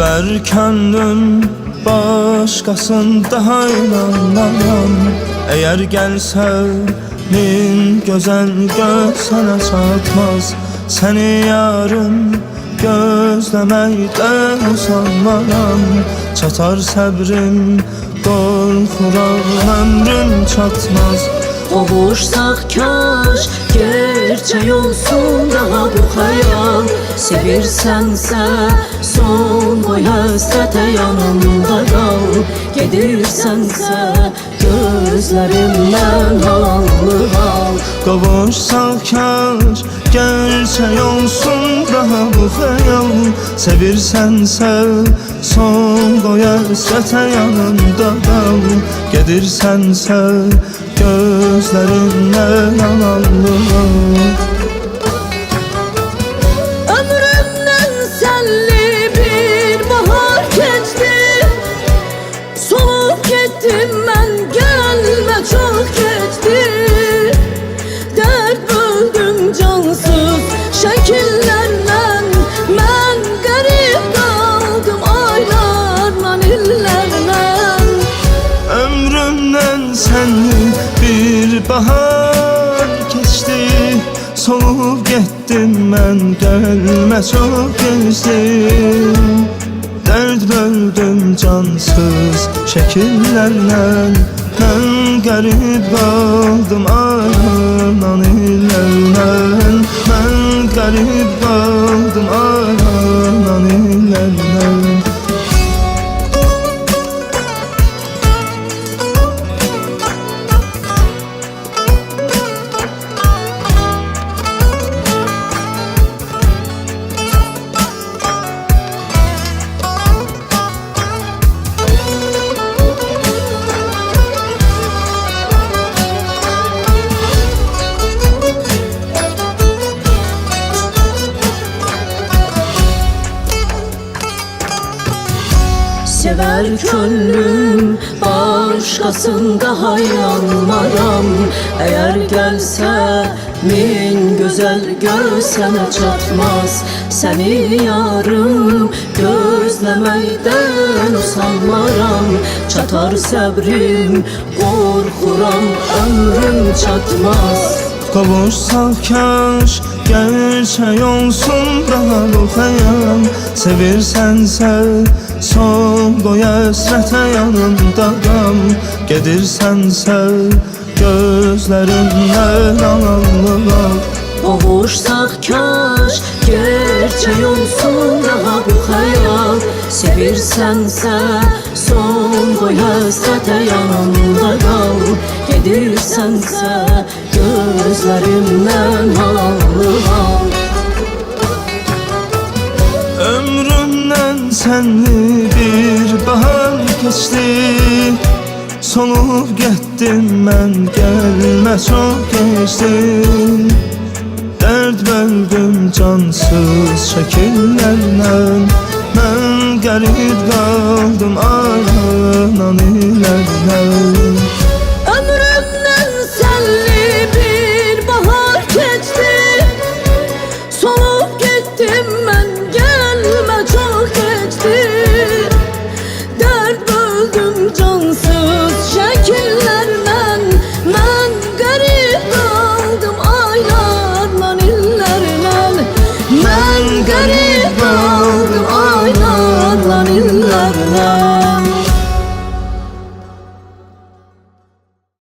Sever könlüm başkasında hayranlaram. Eğer gelse min güzel göğsene çatmaz. Seni yarın gözlemekten usanmaram. Çatar səbrim, qorxuram ömrüm çatmaz. Qovuşsaq kaş, gerçək olsun daha bu xəyal. Sevirsənsə, son qoy həsrətə yanımda qal. Gedirsənsə, gözlərimdən hallı hal. Qovuşsaq kaş, gerçək olsun daha bu xəyal. Sevirsənsə, son qoy həsrətə yanımda qal. Gedirsənsə, gözlərindən analı. Ömrümdən sənli bir bahar keçdi. Solub getdim mən, gəlmə çox keçdi. Dərd böldüm cansız şəkillərlə. Mən qərib qaldım aylarla, illərlə. Ömrümdən sənli bir bahar keçdi. Solub getdim mən, gəlmə çox keçdi. Dərd böldüm cansız şəkillərlə. Mən qərib qaldım aylarla, illərlə. Mən qərib qaldım aylarla, illərlə. Sever könlüm başkasında hayranmaram. Eğer gelse min güzel göğsene çatmaz. Seni yarım gözlemekten usanmaram. Çatar səbrim, qorxuram ömrüm çatmaz. Qovuşsaq kaş, gerçək olsun daha bu xəyal. Sevirsənsə, son qoy həsrətə yanımda qal. Gedirsənsə, gözlərindən analı qal. Qovuşsaq kaş, gerçək olsun daha bu xəyal. Sevirsənsə, son qoy həsrətə yanımda qal. Gedirsənsə, gözlərimdən hallı hal. Ömrümdən sənli bir bahar keçdi. Solub getdim mən, gəlmə çox keçdi. Dərd böldüm cansız şəkillərlə. Mən qərib qaldım aylarla, illərlə.